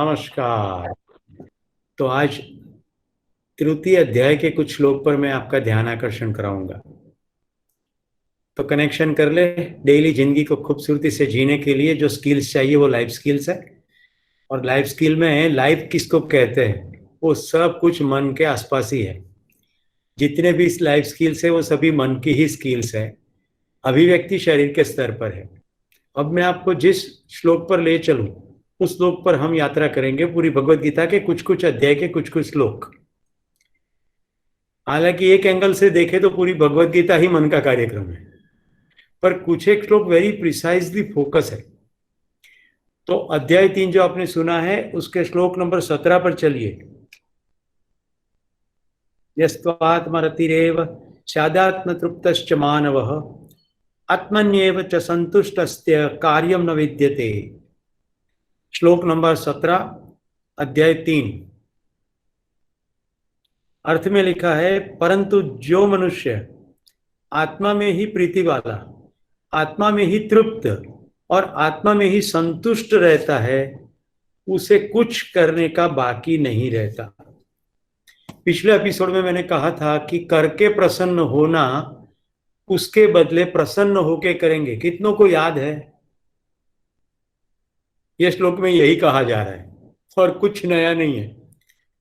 नमस्कार। तो आज तृतीय अध्याय के कुछ श्लोक पर मैं आपका ध्यान आकर्षण कराऊंगा। तो कनेक्शन कर ले। डेली जिंदगी को खूबसूरती से जीने के लिए जो स्किल्स चाहिए वो लाइफ स्किल्स है। और लाइफ स्किल में लाइफ किसको कहते हैं, वो सब कुछ मन के आसपास ही है। जितने भी लाइफ स्किल्स है वो सभी मन की ही स्किल्स है। अभिव्यक्ति शरीर के स्तर पर है। अब मैं आपको जिस श्लोक पर ले चलूं उस श्लोक पर हम यात्रा करेंगे, पूरी भगवत गीता के कुछ कुछ अध्याय के कुछ कुछ श्लोक। हालांकि एक एंगल से देखें तो पूरी भगवत गीता ही मन का कार्यक्रम है, पर कुछ एक श्लोक वेरी प्रिसाइजली फोकस है। तो अध्याय 3 जो आपने सुना है उसके श्लोक नंबर 17 पर चलिए। यस्त्वात्मरतिरेव स्यादात्म तृप्तश्च मानवः आत्मन्येव च संतुष्टस्य कार्यम न विद्यते। श्लोक नंबर 17 अध्याय 3 अर्थ में लिखा है, परंतु जो मनुष्य आत्मा में ही प्रीति वाला, आत्मा में ही तृप्त और आत्मा में ही संतुष्ट रहता है, उसे कुछ करने का बाकी नहीं रहता। पिछले एपिसोड में मैंने कहा था कि करके प्रसन्न होना, उसके बदले प्रसन्न होके करेंगे। कितनों को याद है? यह श्लोक में यही कहा जा रहा है और कुछ नया नहीं है,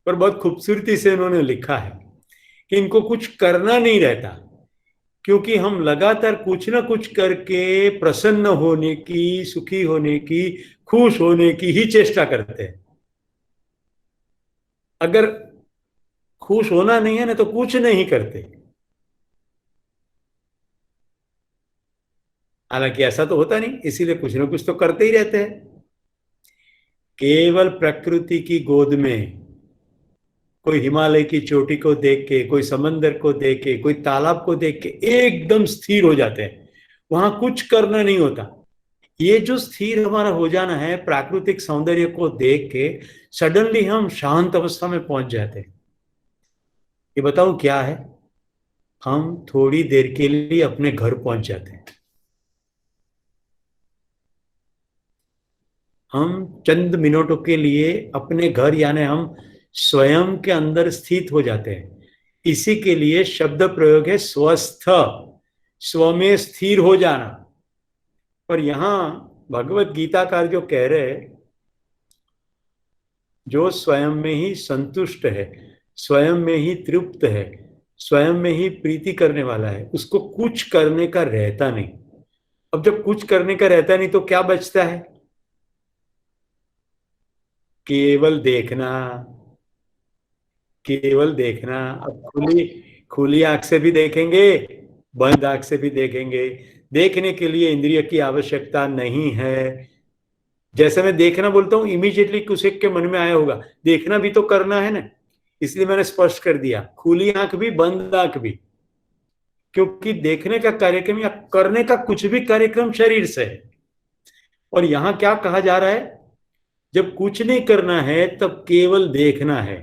पर बहुत खूबसूरती से इन्होंने लिखा है कि इनको कुछ करना नहीं रहता, क्योंकि हम लगातार कुछ ना कुछ करके प्रसन्न होने की, सुखी होने की, खुश होने की ही चेष्टा करते हैं। अगर खुश होना नहीं है ना तो कुछ नहीं करते। हालांकि ऐसा तो होता नहीं, इसीलिए कुछ ना कुछ तो करते ही रहते हैं। केवल प्रकृति की गोद में कोई हिमालय की चोटी को देख के, कोई समंदर को देख के, कोई तालाब को देख के एकदम स्थिर हो जाते हैं। वहां कुछ करना नहीं होता। ये जो स्थिर हमारा हो जाना है, प्राकृतिक सौंदर्य को देख के सडनली हम शांत अवस्था में पहुंच जाते हैं। ये बताऊं क्या है? हम थोड़ी देर के लिए अपने घर पहुंच जाते हैं। हम चंद मिनटों के लिए अपने घर, यानी हम स्वयं के अंदर स्थित हो जाते हैं। इसी के लिए शब्द प्रयोग है स्वस्थ, स्व में स्थिर हो जाना। पर यहां भगवत गीताकार जो कह रहे हैं, जो स्वयं में ही संतुष्ट है, स्वयं में ही तृप्त है, स्वयं में ही प्रीति करने वाला है, उसको कुछ करने का रहता नहीं। अब जब कुछ करने का रहता नहीं तो क्या बचता है? केवल देखना, केवल देखना। अब खुली खुली आंख से भी देखेंगे, बंद आंख से भी देखेंगे। देखने के लिए इंद्रिय की आवश्यकता नहीं है। जैसे मैं देखना बोलता हूं, इमीडिएटली कुछ एक के मन में आया होगा, देखना भी तो करना है ना। इसलिए मैंने स्पष्ट कर दिया, खुली आंख भी बंद आंख भी। क्योंकि देखने का कार्यक्रम या करने का कुछ भी कार्यक्रम शरीर से है। और यहां क्या कहा जा रहा है? जब कुछ नहीं करना है तब केवल देखना है।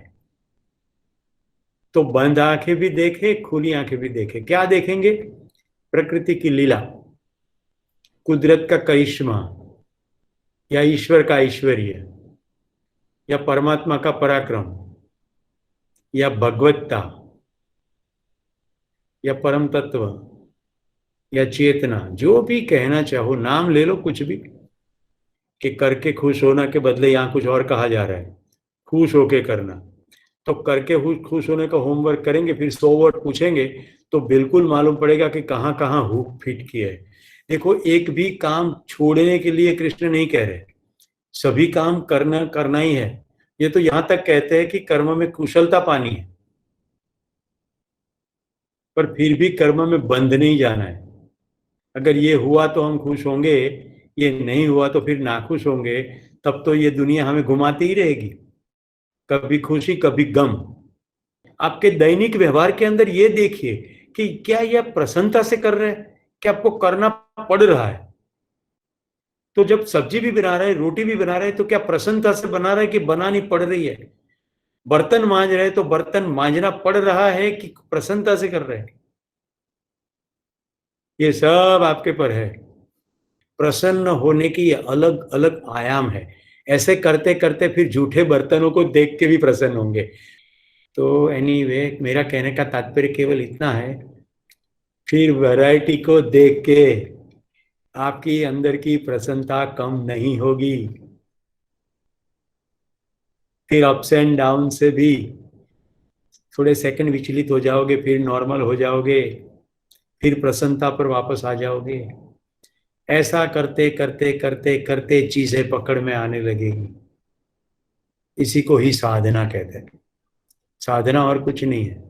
तो बंद आंखें भी देखे, खुली आंखें भी देखे। क्या देखेंगे? प्रकृति की लीला, कुदरत का करिश्मा, या ईश्वर का ऐश्वर्य, या परमात्मा का पराक्रम, या भगवत्ता, या परम तत्व, या चेतना, जो भी कहना चाहो, नाम ले लो कुछ भी। कि करके खुश होना के बदले यहां कुछ और कहा जा रहा है, खुश होके करना। तो करके खुश होने का होमवर्क करेंगे, फिर 100 वर्ड पूछेंगे तो बिल्कुल मालूम पड़ेगा कि कहाँ कहाँ हुक फिट किया है। देखो, एक भी काम छोड़ने के लिए कृष्ण नहीं कह रहे, सभी काम करना करना ही है। ये तो यहां तक कहते हैं कि कर्म में कुशलता पानी है, पर फिर भी कर्म में बंध नहीं जाना है। अगर ये हुआ तो हम खुश होंगे, ये नहीं हुआ तो फिर नाखुश होंगे। तब तो ये दुनिया हमें घुमाती ही रहेगी, कभी खुशी कभी गम। आपके दैनिक व्यवहार के अंदर ये देखिए कि क्या यह प्रसन्नता से कर रहे हैं, क्या आपको करना पड़ रहा है? तो जब सब्जी भी बना रहे हैं, रोटी भी बना रहे हैं, तो क्या प्रसन्नता से बना रहे हैं कि बनानी पड़ रही है? बर्तन मांज रहे हैं तो बर्तन मांजना पड़ रहा है कि प्रसन्नता से कर रहे हैं? ये सब आपके पर है। प्रसन्न होने की अलग अलग आयाम है। ऐसे करते करते फिर झूठे बर्तनों को देख के भी प्रसन्न होंगे। तो एनीवे, मेरा कहने का तात्पर्य केवल इतना है, फिर वैरायटी को देख के आपकी अंदर की प्रसन्नता कम नहीं होगी। फिर अप्स एंड डाउन से भी थोड़े सेकंड विचलित हो जाओगे, फिर नॉर्मल हो जाओगे, फिर प्रसन्नता पर वापस आ जाओगे। ऐसा करते करते करते करते चीजें पकड़ में आने लगेगी। इसी को ही साधना कहते हैं। साधना और कुछ नहीं है।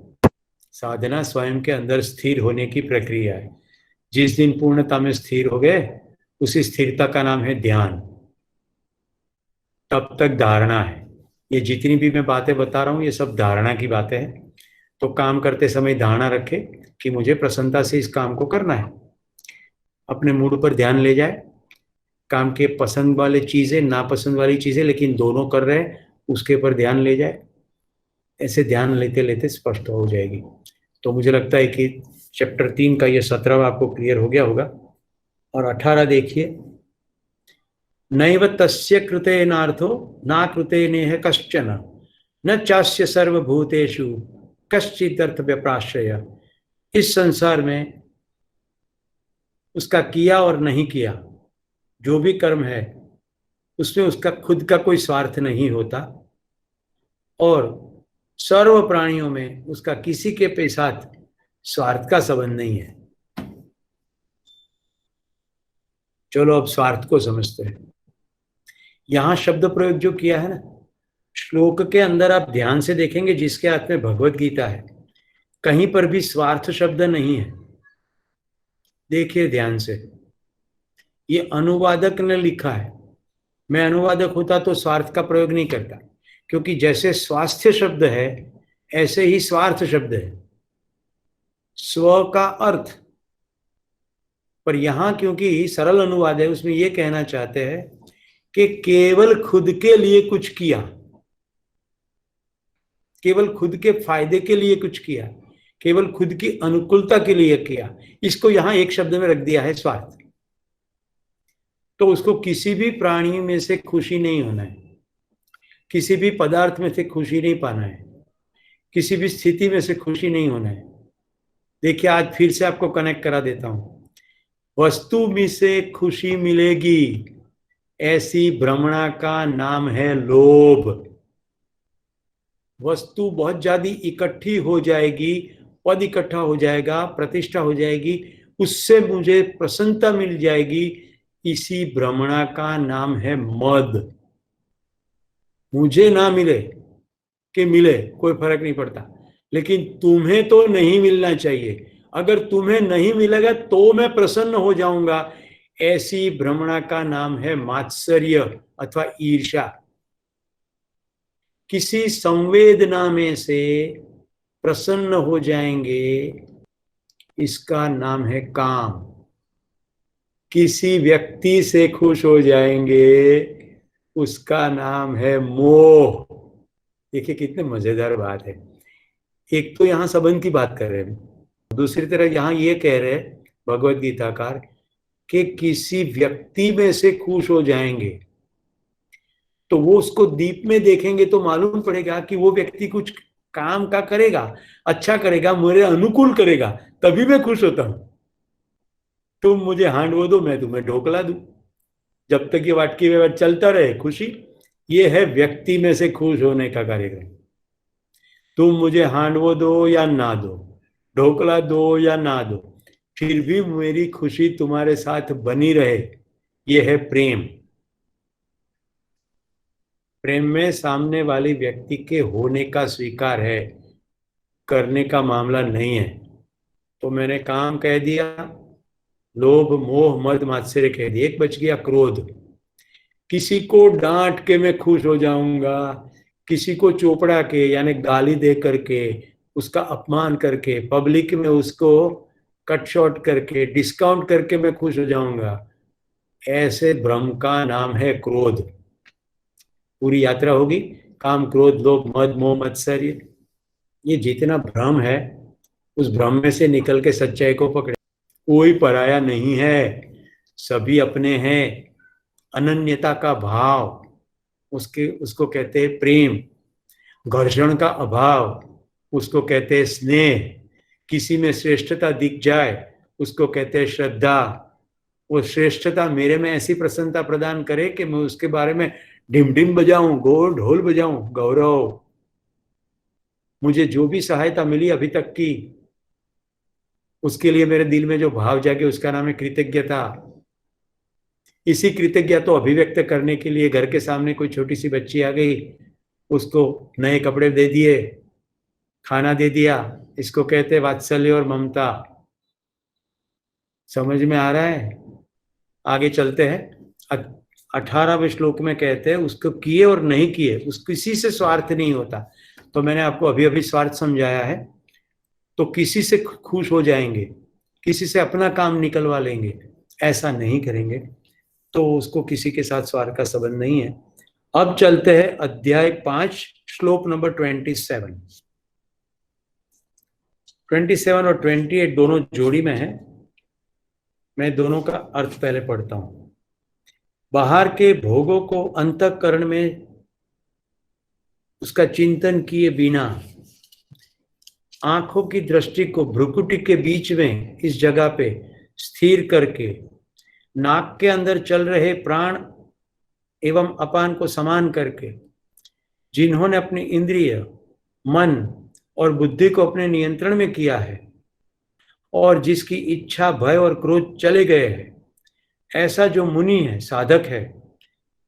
साधना स्वयं के अंदर स्थिर होने की प्रक्रिया है। जिस दिन पूर्णता में स्थिर हो गए, उसी स्थिरता का नाम है ध्यान। तब तक धारणा है। ये जितनी भी मैं बातें बता रहा हूं, ये सब धारणा की बातें हैं। तो काम करते समय धारणा रखे कि मुझे प्रसन्नता से इस काम को करना है। अपने मूड पर ध्यान ले जाए, काम के पसंद वाली चीजें, नापसंद वाली चीजें, लेकिन दोनों कर रहे हैं, उसके ऊपर ध्यान ले जाए। ऐसे ध्यान लेते लेते स्पष्ट हो जाएगी। तो मुझे लगता है कि चैप्टर 3 का ये 17वां आपको क्लियर हो गया होगा। और 18 देखिए, नैव तस्य कृते नार्थो ना कृते नेह कश्चन न चास्य सर्वभूतेषु कश्चित् अर्थ व्यपाश्रय। इस संसार में उसका किया और नहीं किया जो भी कर्म है, उसमें उसका खुद का कोई स्वार्थ नहीं होता, और सर्व प्राणियों में उसका किसी के साथ स्वार्थ का संबंध नहीं है। चलो अब स्वार्थ को समझते हैं। यहां शब्द प्रयोग जो किया है ना, श्लोक के अंदर आप ध्यान से देखेंगे, जिसके हाथ में भगवत गीता है, कहीं पर भी स्वार्थ शब्द नहीं है। देखिए ध्यान से, ये अनुवादक ने लिखा है। मैं अनुवादक होता तो स्वार्थ का प्रयोग नहीं करता, क्योंकि जैसे स्वास्थ्य शब्द है, ऐसे ही स्वार्थ शब्द है, स्व का अर्थ। पर यहां क्योंकि सरल अनुवाद है, उसमें यह कहना चाहते हैं कि केवल खुद के लिए कुछ किया, केवल खुद के फायदे के लिए कुछ किया, केवल खुद की अनुकूलता के लिए किया, इसको यहां एक शब्द में रख दिया है, स्वार्थ। तो उसको किसी भी प्राणी में से खुशी नहीं होना है, किसी भी पदार्थ में से खुशी नहीं पाना है, किसी भी स्थिति में से खुशी नहीं होना है। देखिए आज फिर से आपको कनेक्ट करा देता हूं। वस्तु में से खुशी मिलेगी, ऐसी भ्रमणा का नाम है लोभ। वस्तु बहुत ज्यादा इकट्ठी हो जाएगी, पद इकट्ठा हो जाएगा, प्रतिष्ठा हो जाएगी, उससे मुझे प्रसन्नता मिल जाएगी, इसी भ्रमणा का नाम है मद। मुझे ना मिले कि मिले कोई फर्क नहीं पड़ता, लेकिन तुम्हें तो नहीं मिलना चाहिए। अगर तुम्हें नहीं मिलेगा तो मैं प्रसन्न हो जाऊंगा, ऐसी भ्रमणा का नाम है मात्सर्य अथवा ईर्ष्या। किसी संवेदना में से प्रसन्न हो जाएंगे, इसका नाम है काम। किसी व्यक्ति से खुश हो जाएंगे, उसका नाम है मोह। देखिए कितने मजेदार बात है। एक तो यहां संबंध की बात कर रहे हैं, दूसरी तरफ यहां ये कह रहे हैं भगवत गीताकार कि किसी व्यक्ति में से खुश हो जाएंगे, तो वो उसको दीप में देखेंगे तो मालूम पड़ेगा कि वो व्यक्ति कुछ काम का करेगा, अच्छा करेगा, मेरे अनुकूल करेगा, तभी मैं खुश होता हूं। तुम मुझे हांडवो दो, मैं तुम्हें ढोकला दूं, जब तक ये वाटकी व्यवहार चलता रहे खुशी। ये है व्यक्ति में से खुश होने का कार्यक्रम। तुम मुझे हांडवो दो या ना दो, ढोकला दो या ना दो, फिर भी मेरी खुशी तुम्हारे साथ बनी रहे, ये है प्रेम। प्रेम में सामने वाले व्यक्ति के होने का स्वीकार है, करने का मामला नहीं है। तो मैंने काम कह दिया, लोभ मोह मद मात्सर्य कह दिया, एक बच गया क्रोध। किसी को डांट के मैं खुश हो जाऊंगा, किसी को चोपड़ा के यानी गाली दे करके, उसका अपमान करके, पब्लिक में उसको कट शॉर्ट करके, डिस्काउंट करके मैं खुश हो जाऊंगा, ऐसे भ्रम का नाम है क्रोध। पूरी यात्रा होगी काम क्रोध लोभ मद मोह मत्सर्य, ये जितना भ्रम है, उस भ्रम में से निकल के सच्चाई को पकड़े। कोई पराया नहीं है, सभी अपने हैं। अनन्यता का भाव, उसको कहते हैं प्रेम। घर्षण का अभाव, उसको कहते हैं स्नेह। किसी में श्रेष्ठता दिख जाए, उसको कहते हैं श्रद्धा। वो श्रेष्ठता मेरे में ऐसी प्रसन्नता प्रदान करे कि मैं उसके बारे में डिम डिम बजाऊं, गोल ढोल बजाऊं। गौरव, मुझे जो भी सहायता मिली अभी तक की, उसके लिए मेरे दिल में जो भाव जागे, उसका नाम है कृतज्ञता। इसी कृतज्ञता तो अभिव्यक्त करने के लिए घर के सामने कोई छोटी सी बच्ची आ गई, उसको नए कपड़े दे दिए, खाना दे दिया। इसको कहते हैं वात्सल्य और ममता। समझ में आ रहा है? आगे चलते हैं। 18वें श्लोक में कहते हैं उसको किए और नहीं किए, उस किसी से स्वार्थ नहीं होता। तो मैंने आपको अभी अभी स्वार्थ समझाया है। तो किसी से खुश हो जाएंगे, किसी से अपना काम निकलवा लेंगे, ऐसा नहीं करेंगे तो उसको किसी के साथ स्वार्थ का संबंध नहीं है। अब चलते हैं अध्याय 5 श्लोक नंबर 27। 27 और 28 दोनों जोड़ी में है। मैं दोनों का अर्थ पहले पढ़ता हूं। बाहर के भोगों को अंतःकरण में उसका चिंतन किए बिना, आंखों की दृष्टि को भ्रुकुटी के बीच में इस जगह पे स्थिर करके, नाक के अंदर चल रहे प्राण एवं अपान को समान करके, जिन्होंने अपनी इंद्रिय, मन और बुद्धि को अपने नियंत्रण में किया है और जिसकी इच्छा, भय और क्रोध चले गए हैं, ऐसा जो मुनि है, साधक है,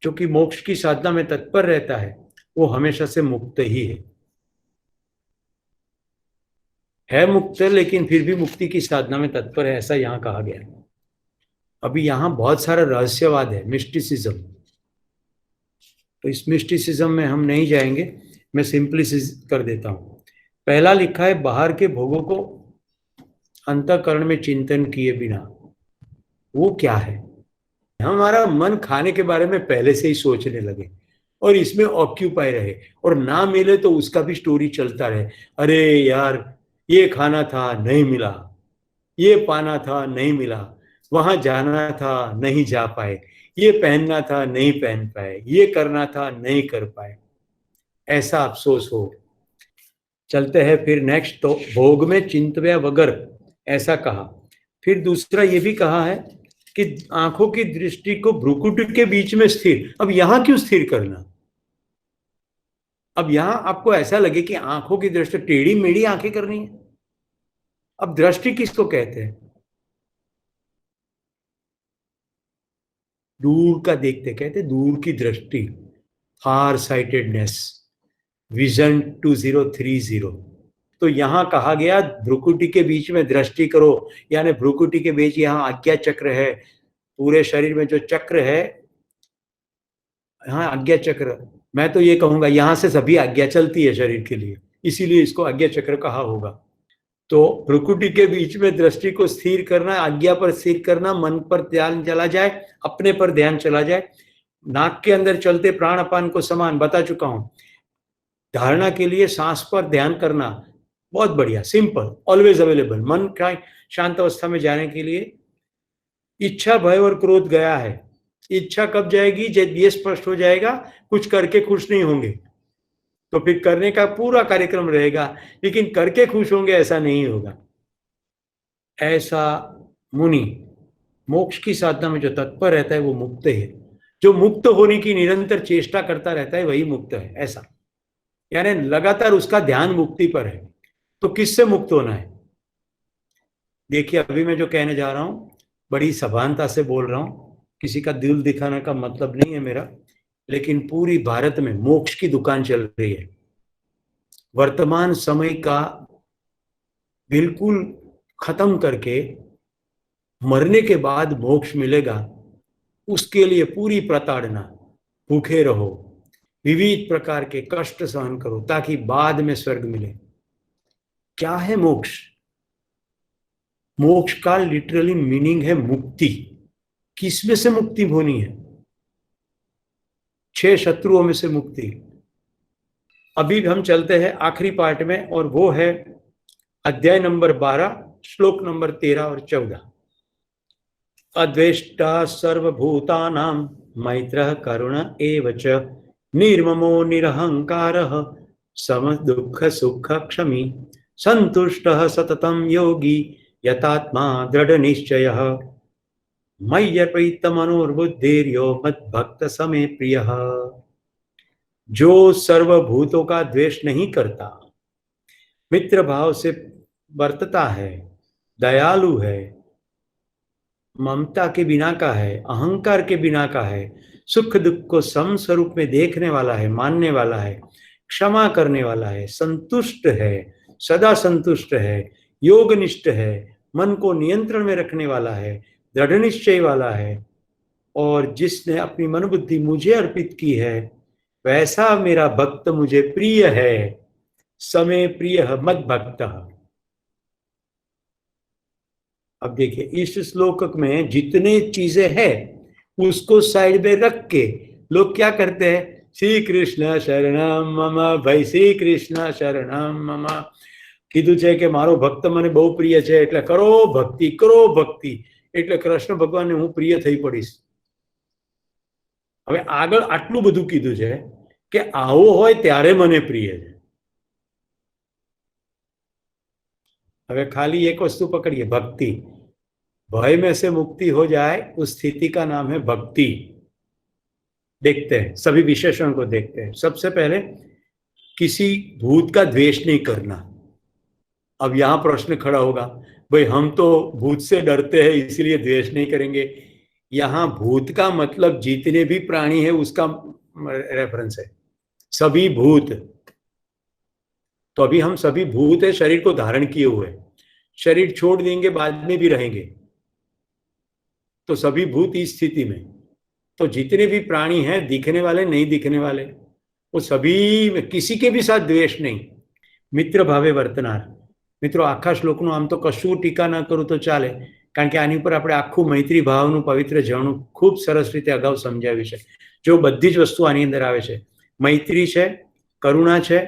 जो कि मोक्ष की साधना में तत्पर रहता है, वो हमेशा से मुक्त ही है मुक्त, लेकिन फिर भी मुक्ति की साधना में तत्पर है, ऐसा यहां कहा गया है। अभी यहां बहुत सारा रहस्यवाद है, मिस्टिसिज्म। तो इस मिस्टिसिज्म में हम नहीं जाएंगे, मैं सिंपली कर देता हूं। पहला लिखा है बाहर के भोगों को अंतःकरण में चिंतन किए बिना। वो क्या है? हमारा मन खाने के बारे में पहले से ही सोचने लगे और इसमें ऑक्यूपाई रहे, और ना मिले तो उसका भी स्टोरी चलता रहे। अरे यार, ये खाना था नहीं मिला, ये पाना था नहीं मिला, वहां जाना था नहीं जा पाए, ये पहनना था नहीं पहन पाए, ये करना था नहीं कर पाए, ऐसा अफसोस हो। चलते हैं फिर नेक्स्ट। तो भोग में चिंतव्या वगर, ऐसा कहा। फिर दूसरा ये भी कहा है कि आंखों की दृष्टि को भ्रुकुटी के बीच में स्थिर। अब यहां क्यों स्थिर करना? अब यहां आपको ऐसा लगे कि आंखों की दृष्टि टेढ़ी मेढ़ी आंखें करनी है। अब दृष्टि किसको कहते हैं? दूर का देखते, कहते दूर की दृष्टि, फार साइटेडनेस, विजन 2030। तो यहां कहा गया भ्रुकुटी के बीच में दृष्टि करो, यानी भ्रुकुटी के बीच यहां आज्ञा चक्र है। पूरे शरीर में जो चक्र है, हाँ आज्ञा चक्र, मैं तो ये कहूंगा यहां से सभी आज्ञा चलती है शरीर के लिए, इसीलिए इसको आज्ञा चक्र कहा होगा। तो भ्रुकुटी के बीच में दृष्टि को स्थिर करना, आज्ञा पर स्थिर करना, मन पर ध्यान चला जाए, अपने पर ध्यान चला जाए। नाक के अंदर चलते प्राण अपान को समान बता चुका हूं। धारणा के लिए सांस पर ध्यान करना, बहुत बढ़िया, सिंपल, ऑलवेज अवेलेबल। मन का शांत अवस्था में जाने के लिए इच्छा, भय और क्रोध गया है। इच्छा कब जाएगी? जब ये स्पष्ट हो जाएगा कुछ करके खुश नहीं होंगे, तो फिर करने का पूरा कार्यक्रम रहेगा, लेकिन करके खुश होंगे ऐसा नहीं होगा। ऐसा मुनि मोक्ष की साधना में जो तत्पर रहता है वो मुक्त है। जो मुक्त होने की निरंतर चेष्टा करता रहता है वही मुक्त है, ऐसा। यानी लगातार उसका ध्यान मुक्ति पर है। तो किससे मुक्त होना है? देखिए, अभी मैं जो कहने जा रहा हूं बड़ी सभानता से बोल रहा हूं, किसी का दिल दिखाने का मतलब नहीं है मेरा, लेकिन पूरी भारत में मोक्ष की दुकान चल रही है। वर्तमान समय का बिल्कुल खत्म करके मरने के बाद मोक्ष मिलेगा, उसके लिए पूरी प्रताड़ना, भूखे रहो, विविध प्रकार के कष्ट सहन करो ताकि बाद में स्वर्ग मिले। क्या है मोक्ष? मोक्ष का लिटरली मीनिंग है मुक्ति। किसमें से मुक्ति होनी है? 6 शत्रुओं में से मुक्ति। अभी हम चलते हैं आखिरी पार्ट में, और वो है अध्याय नंबर 12 श्लोक नंबर 13 और 14। अद्वेष्टा सर्वभूतानां मैत्रः करुण एव च निर्ममो निरहंकारः सम दुःख सुख क्षमी संतुष्टः सततं योगी यतात्मा दृढ़ निश्चयः मय्यर्पित मनोर्बुद्धिर्यो मद्भक्त समे प्रियः। जो सर्वभूतों का द्वेष नहीं करता, मित्र भाव से वर्तता है, दयालु है, ममता के बिना का है, अहंकार के बिना का है, सुख दुख को सम स्वरूप में देखने वाला है, मानने वाला है, क्षमा करने वाला है, संतुष्ट है, सदा संतुष्ट है, योगनिष्ठ है, मन को नियंत्रण में रखने वाला है, दृढ़ निश्चय वाला है, और जिसने अपनी मन बुद्धि मुझे अर्पित की है, वैसा मेरा भक्त मुझे प्रिय है। समय प्रिय मद भक्त। अब देखिए इस श्लोक में जितने चीजें हैं उसको साइड में रख के लोग क्या करते हैं, श्री कृष्ण शरणम मम, भाई श्री कृष्ण शरणम मम कीधुं छे के मारो भक्त मने बहु प्रिय है એટલે करो भक्ति એટલે कृष्ण भगवान ने हूँ प्रिय थई पड़ीश। હવે આગળ આટલું બધું કીધું છે કે આવો હોય ત્યારે મને પ્રિય છે। હવે खाली एक वस्तु पकड़िए, भक्ति। भय में से मुक्ति हो जाए उस स्थिति का नाम है भक्ति। देखते हैं, सभी विशेषण को देखते हैं। सबसे पहले किसी भूत का द्वेष नहीं करना। अब यहां प्रश्न खड़ा होगा, भाई हम तो भूत से डरते हैं इसलिए द्वेष नहीं करेंगे। यहां भूत का मतलब जितने भी प्राणी है उसका रेफरेंस है, सभी भूत। तो अभी हम सभी भूत है, शरीर को धारण किए हुए, शरीर छोड़ देंगे बाद में भी रहेंगे, तो सभी भूत इस स्थिति में। तो जितने भी प्राणी हैं, दिखने वाले नहीं दिखने वाले, वो सभी में किसी के भी साथ द्वेष नहीं, मित्र भावे वर्तनार। મિત્રો આખા શ્લોકનું આમ તો કશું ટીકા ના કરું તો ચાલે, કારણ કે આની ઉપર આપણે આખું મૈત્રી ભાવનું પવિત્ર ઝરણું ખૂબ સરસ રીતે અગાઉ સમજાવ્યું છે। જો બધી જ વસ્તુ આની અંદર આવે છે, મૈત્રી છે, કરુણા છે,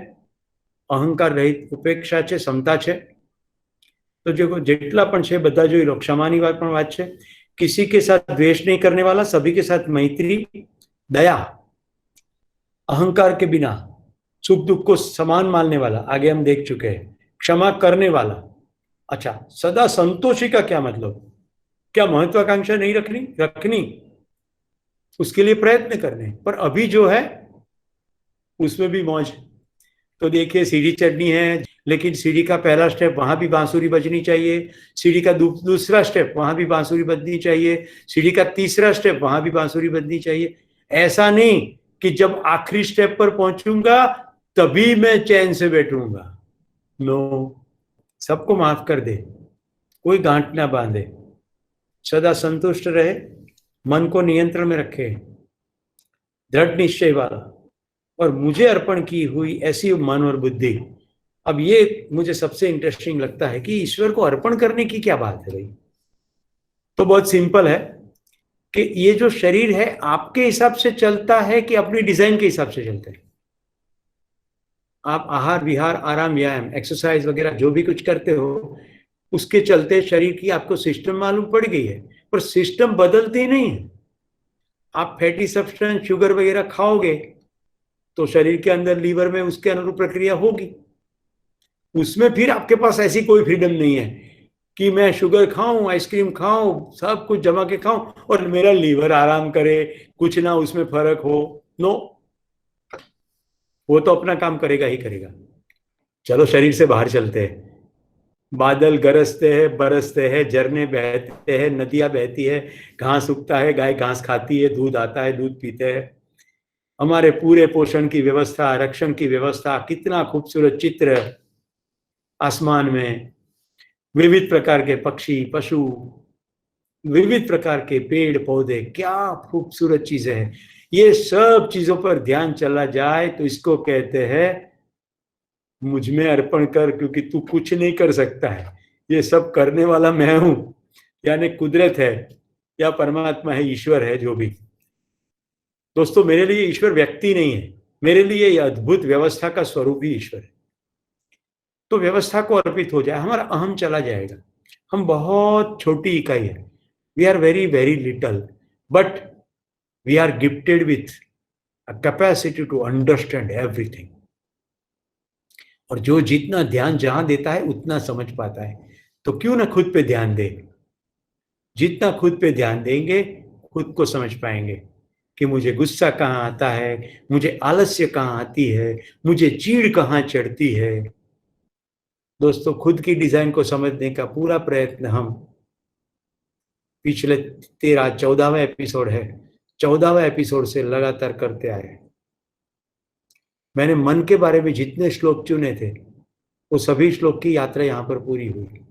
અહંકાર રહિત ઉપેક્ષા છે, સમતા છે, તો જો જેટલા પણ છે બધા જોઈ લો। ક્ષમાની વાત પણ વાત છે, किसी के साथ द्वेष नहीं करने वाला, सभी के साथ मैत्री, दया, अहंकार के बिना सुख दुख को समान मानने वाला, आगे हम देख चुके हैं, क्षमा करने वाला। अच्छा, सदा संतोषी का क्या मतलब, क्या महत्वाकांक्षा नहीं रखनी, रखनी, उसके लिए प्रयत्न करने, पर अभी जो है उसमें भी मौज। तो देखिए सीढ़ी चढ़नी है, लेकिन सीढ़ी का पहला स्टेप वहां भी बांसुरी बजनी चाहिए, सीढ़ी का दूसरा स्टेप वहां भी बांसुरी बजनी चाहिए, सीढ़ी का तीसरा स्टेप वहां भी बांसुरी बजनी चाहिए। ऐसा नहीं कि जब आखिरी स्टेप पर पहुंचूंगा तभी मैं चैन से बैठूंगा। नो, सबको माफ कर दे, कोई गांठ ना बांधे, सदा संतुष्ट रहे, मन को नियंत्रण में रखे, दृढ़ निश्चय वाला, और मुझे अर्पण की हुई ऐसी मन और बुद्धि। अब ये मुझे सबसे इंटरेस्टिंग लगता है कि ईश्वर को अर्पण करने की क्या बात है भाई। तो बहुत सिंपल है कि ये जो शरीर है आपके हिसाब से चलता है कि अपनी डिजाइन के हिसाब से चलता है। आप आहार विहार आराम व्यायाम एक्सरसाइज वगैरह जो भी कुछ करते हो उसके चलते शरीर की आपको सिस्टम मालूम पड़ गई है, पर सिस्टम बदलते ही नहीं है। आप फैटी सब्सटेंस शुगर वगैरह खाओगे तो शरीर के अंदर लीवर में उसके अनुरूप प्रक्रिया होगी, उसमें फिर आपके पास ऐसी कोई फ्रीडम नहीं है कि मैं शुगर खाऊं, आइसक्रीम खाऊं, सब कुछ जमा के खाऊं और मेरा लीवर आराम करे, कुछ ना उसमें फर्क हो। नो, वो तो अपना काम करेगा ही करेगा। चलो शरीर से बाहर चलते हैं। बादल गरजते हैं, बरसते हैं, झरने बहते हैं, नदियां बहती है, घास उगता है, गाय घास खाती है, दूध आता है, दूध पीते हैं। हमारे पूरे पोषण की व्यवस्था, रक्षण की व्यवस्था, कितना खूबसूरत चित्र आसमान में, विविध प्रकार के पक्षी पशु, विविध प्रकार के पेड़ पौधे, क्या खूबसूरत चीजें हैं। ये सब चीजों पर ध्यान चला जाए तो इसको कहते हैं मुझ में अर्पण कर, क्योंकि तू कुछ नहीं कर सकता है, ये सब करने वाला मैं हूं, यानी कुदरत है या परमात्मा है, ईश्वर है जो भी। दोस्तों मेरे लिए ईश्वर व्यक्ति नहीं है, मेरे लिए ये अद्भुत व्यवस्था का स्वरूप ही ईश्वर है। तो व्यवस्था को अर्पित हो जाए, हमारा अहम चला जाएगा। हम बहुत छोटी इकाई है, we are very very little, but we are gifted with a capacity to understand everything. और जो जितना ध्यान जहां देता है उतना समझ पाता है. तो क्यों ना खुद पे ध्यान दे. जितना खुद पे ध्यान देंगे खुद को समझ पाएंगे कि मुझे गुस्सा कहाँ आता है, मुझे आलस्य कहाँ आती है, मुझे चीड़ कहाँ चढ़ती है. दोस्तों, खुद की डिजाइन को समझने का पूरा प्रयत्न हम पिछले 14वां एपिसोड है, 14वां एपिसोड से लगातार करते आए हैं. मैंने मन के बारे में जितने श्लोक चुने थे वो सभी श्लोक की यात्रा यहाँ पर पूरी हुई.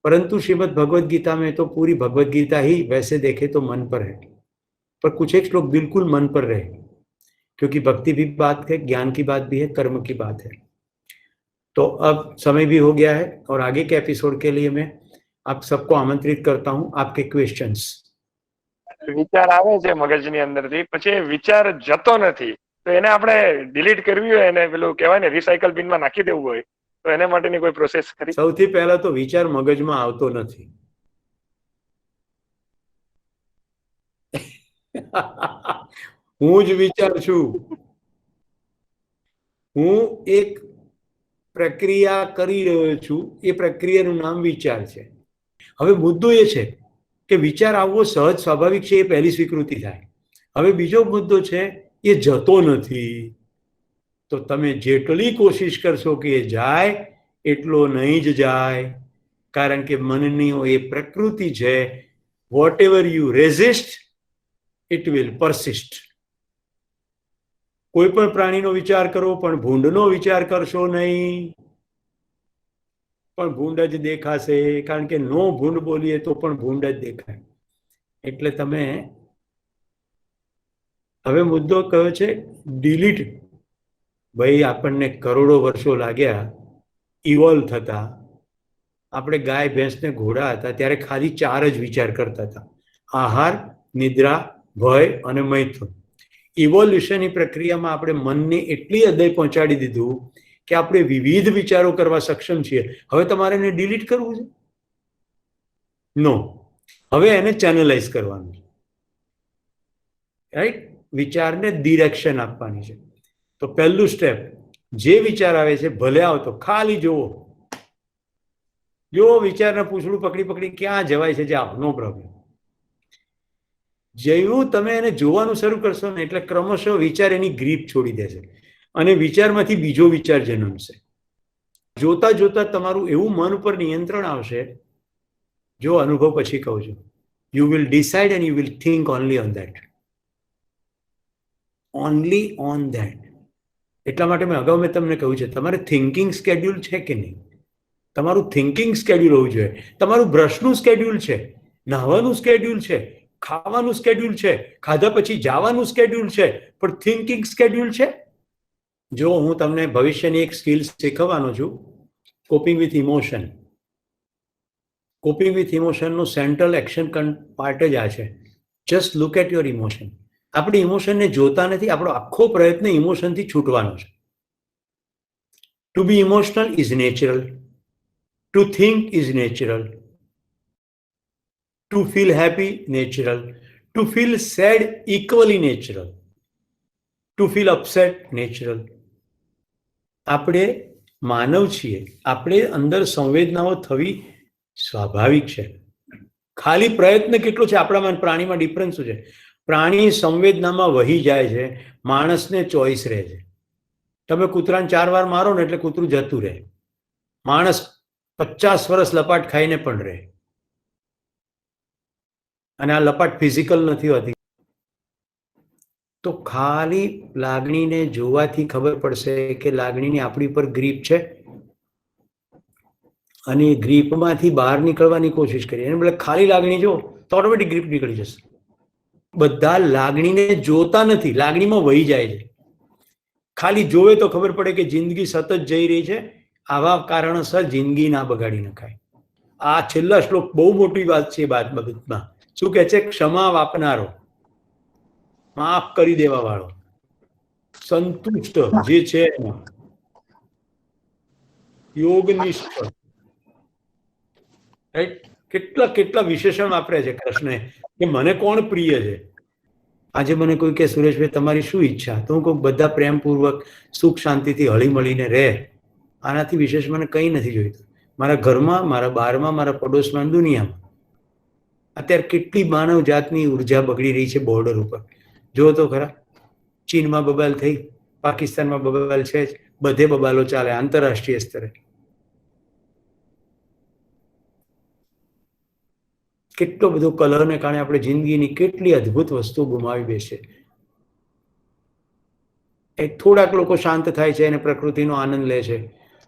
परंतु श्रीमद् भगवद गीता में तो पूरी भगवद गीता ही वैसे देखे तो मन पर है, पर कुछ एक श्लोक बिल्कुल मन पर रहे, क्योंकि भक्ति भी बात है, ज्ञान की बात भी है, कर्म की बात है. तो अब समय भी हो गया है और आगे के एपिसोड के लिए मैं आप सबको आमंत्रित करता हूं आपके क्वेश्चंस. વિચાર આવે છે મગજની અંદરથી, પછી વિચાર જતો નથી, તો એને આપણે ડિલીટ કરવી હોય, એને પેલું કહેવાય ને રિસાયકલ બિનમાં નાખી દેવું હોય, તો એને માટેની કોઈ પ્રોસેસ ખરી? સૌથી પહેલા તો વિચાર મગજમાં આવતો નથી. હું જ વિચાર છું. હું એક પ્રક્રિયા કરી રહ્યો છું, એ પ્રક્રિયાનું નામ વિચાર છે. હવે મુદ્દો એ છે કે વિચાર આવવો સહજ સ્વાભાવિક છે, એ પહેલી સ્વીકૃતિ થાય. હવે બીજો મુદ્દો છે એ જતો નથી. તો તમે જેટલી કોશિશ કરશો કે એ જાય એટલો નહીં જ જાય, કારણ કે મનની એ પ્રકૃતિ છે. Whatever you resist it will persist. કોઈ પણ પ્રાણીનો વિચાર કરો પણ ભૂંડનો વિચાર કરશો નહીં, પણ ભૂંડ જ દેખાશે, કારણ કે નો ભૂંડ બોલીએ તો પણ ભૂંડ જ દેખાય. એટલે તમે હવે મુદ્દો કયો છે ડિલીટ. ભાઈ, આપણને કરોડો વર્ષો લાગ્યા ઇવોલ્વ થતા. આપણે ગાય ભેંસને ઘોડા હતા ત્યારે ખાલી 4 જ વિચાર કરતા હતા: આહાર, નિદ્રા, ભય અને મૈથુન. ઇવોલ્યુશનની પ્રક્રિયામાં આપણે મનને એટલી હદે પહોંચાડી દીધું કે આપણે વિવિધ વિચારો કરવા સક્ષમ છીએ. હવે તમારે એને ડિલીટ કરવું છે? નો. હવે એને ચેનલાઇઝ કરવાનું છે, રાઈટ? વિચારને ડિરેક્શન આપવાની છે. તો પહેલું સ્ટેપ, જે વિચાર આવે છે ભલે આવતો, ખાલી જોવો. જો વિચારને પૂછડું પકડી પકડી ક્યાં જવાય છે જાઓ, નો પ્રોબ્લેમ. જેવું તમે એને જોવાનું શરૂ કરશો ને એટલે ક્રમશઃ વિચાર એની ગ્રીપ છોડી દેશે અને વિચારમાંથી બીજો વિચાર જન્મશે. જોતા જોતા તમારું એવું મન ઉપર નિયંત્રણ આવશે. જો અનુભવ પછી કહું છું, you will decide and you will think only on that. Only on that. એટલા માટે અગાઉ મેં તમને કહ્યું છે, તમારે થિંકિંગ સ્કેડ્યુલ છે કે નહીં? તમારું થિંકિંગ સ્કેડ્યુલ હોવું જોઈએ. તમારું બ્રશનું સ્કેડ્યુલ છે, નહાવાનું સ્કેડ્યુલ છે, ખાવાનું સ્કેડ્યુલ છે, ખાધા પછી જવાનું સ્કેડ્યુલ છે, પણ થિંકિંગ સ્કેડ્યુલ છે? જો હું તમને ભવિષ્યની એક સ્કિલ શીખવવાનો છું, coping with emotion. Coping with ઇમોશનનું સેન્ટ્રલ એક્શન પાર્ટ જ આ છે. Just look at your emotion. આપણે ઇમોશનને જોતા નથી. આપણો આખો પ્રયત્ન ઇમોશનથી છૂટવાનો છે. To be emotional is natural. To think is natural. To feel happy, natural. To feel sad, equally natural. To feel upset, natural. આપણે માનવ છીએ, આપણે અંદર સંવેદનાઓ થવી સ્વાભાવિક છે. ખાલી પ્રયત્ન કેટલો છે આપણામાં પ્રાણીમાં ડિફરન્સ શું છે? પ્રાણી સંવેદનામાં વહી જાય છે, માણસને ચોઈસ રહે છે. તમે કૂતરાને 4 વાર મારો ને એટલે કૂતરું જતું રહે. માણસ 50 વર્ષ લપાટ ખાઈને પણ રહે. અને આ લપાટ ફિઝિકલ નથી હોતી. તો ખાલી લાગણીને જોવાથી ખબર પડશે કે લાગણીની આપણી પર ગ્રીપ છે અને ગ્રીપમાંથી બહાર નીકળવાની કોશિશ કરીએ. એને બદલે ખાલી લાગણી જો તો ઓટોમેટિક ગ્રીપ નીકળી જશે. બધા લાગણીને જોતા નથી, લાગણીમાં વહી જાય છે. ખાલી જોવે તો ખબર પડે કે જિંદગી સતત જઈ રહી છે. આવા કારણોસર જિંદગી ના બગાડી નખાય. આ છેલ્લા શ્લોક બહુ મોટી વાત છે. બાબતમાં શું કહે છે? ક્ષમા વાપનારો, માફ કરી દેવા વાળો, સંતુષ્ટ જે છે, યોગનિષ્ઠ. રાઈટ? કેટલા કેટલા વિશેષણ વાપરે છે કૃષ્ણે કે મને કોણ પ્રિય છે. આજે મને કોઈ કે સુરેશભાઈ તમારી શું ઈચ્છા, તો હું કહું બધા પ્રેમપૂર્વક સુખ શાંતિથી હળી મળીને રહે, આનાથી વિશેષ મને કંઈ નથી જોઈતું. મારા ઘરમાં, મારા બહારમાં, મારા પડોશમાં, દુનિયામાં અત્યારે કેટલી માનવ જાતની ઉર્જા બગડી રહી છે બોર્ડર ઉપર. જો તો ખરા, ચીનમાં બબાલ થઈ, પાકિસ્તાનમાં બબાલ છે જ, બધે બબાલો ચાલે આંતરરાષ્ટ્રીય સ્તરે. કેટલો બધો કલહને કારણે આપણે જિંદગીની કેટલી અદ્ભુત વસ્તુ ગુમાવી બેસે. થોડાક લોકો શાંત થાય છે અને પ્રકૃતિનો આનંદ લે છે,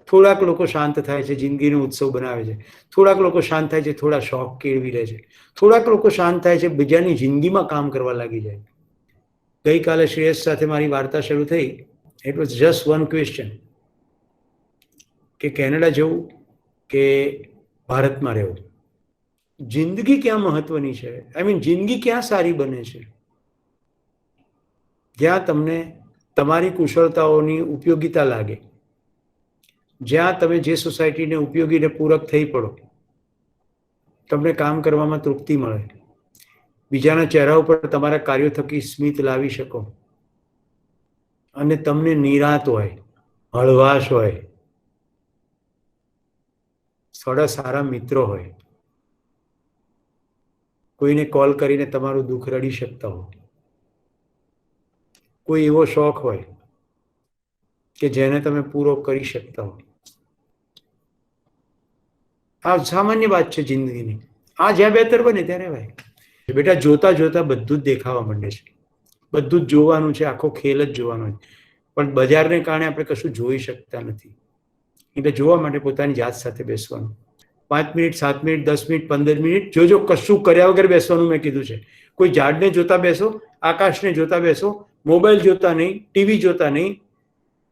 થોડાક લોકો શાંત થાય છે, જિંદગીનો ઉત્સવ બનાવે છે, થોડાક લોકો શાંત થાય છે, થોડા શોખ કેળવી લે છે, થોડાક લોકો શાંત થાય છે, બીજાની જિંદગીમાં કામ કરવા લાગી જાય. ગઈકાલે શ્રેયસ સાથે મારી વાર્તા શરૂ થઈ. It was just one question કે કેનેડા જવું કે ભારતમાં રહેવું, જિંદગી ક્યાં મહત્વની છે, આઈ મીન જિંદગી ક્યાં સારી બને છે, જ્યાં તમને તમારી કુશળતાઓની ઉપયોગિતા લાગે, જ્યાં તમે જે સોસાયટીને ઉપયોગીને પૂરક થઈ પડો, તમને કામ કરવામાં તૃપ્તિ મળે, બીજાના ચહેરા ઉપર તમારા કાર્યો થકી સ્મિત લાવી શકો, અને તમને નિરાંત હોય, હળવાશ હોય, થોડા સારા મિત્રો હોય, કોઈને કોલ કરીને તમારું દુઃખ રડી શકતા હો, કોઈ એવો શોખ હોય કે જેને તમે પૂરો કરી શકતા હો. આ સામાન્ય વાત છે જિંદગીની. આ જ્યાં બહેતર બને ત્યારે ભાઈ બેટા જોતા જોતા બધું જ દેખાવા માંડે છે, બધું જ જોવાનું છે, આખો ખેલ જ જોવાનો છે, પણ બજારને કારણે આપણે કશું જોઈ શકતા નથી. એટલે જોવા માટે પોતાની જાત સાથે બેસવાનું, 5 મિનિટ, 7 મિનિટ, 10 મિનિટ, 15 મિનિટ જોજો, કશું કર્યા વગર બેસવાનું મેં કીધું છે. કોઈ ઝાડને જોતા બેસો, આકાશને જોતા બેસો, મોબાઈલ જોતા નહીં, ટીવી જોતા નહીં,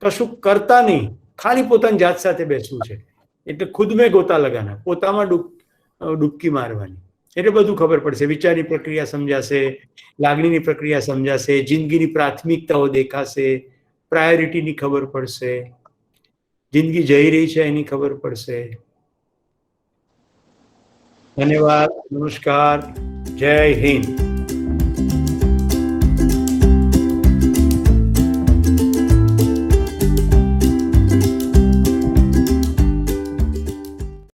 કશું કરતા નહીં, ખાલી પોતાની જાત સાથે બેસવું છે. એટલે ખુદ મેં ગોતા લગાના, પોતામાં ડૂબકી મારવાની, એટલે બધું ખબર પડશે. વિચારની પ્રક્રિયા સમજાશે, લાગણીની પ્રક્રિયા સમજાશે, જિંદગીની પ્રાથમિકતાઓ દેખાશે, પ્રાયોરિટીની ખબર પડશે, જિંદગી જઈ રહી છે એની ખબર પડશે. ધન્યવાદ, નમસ્કાર, જય હિન્દ.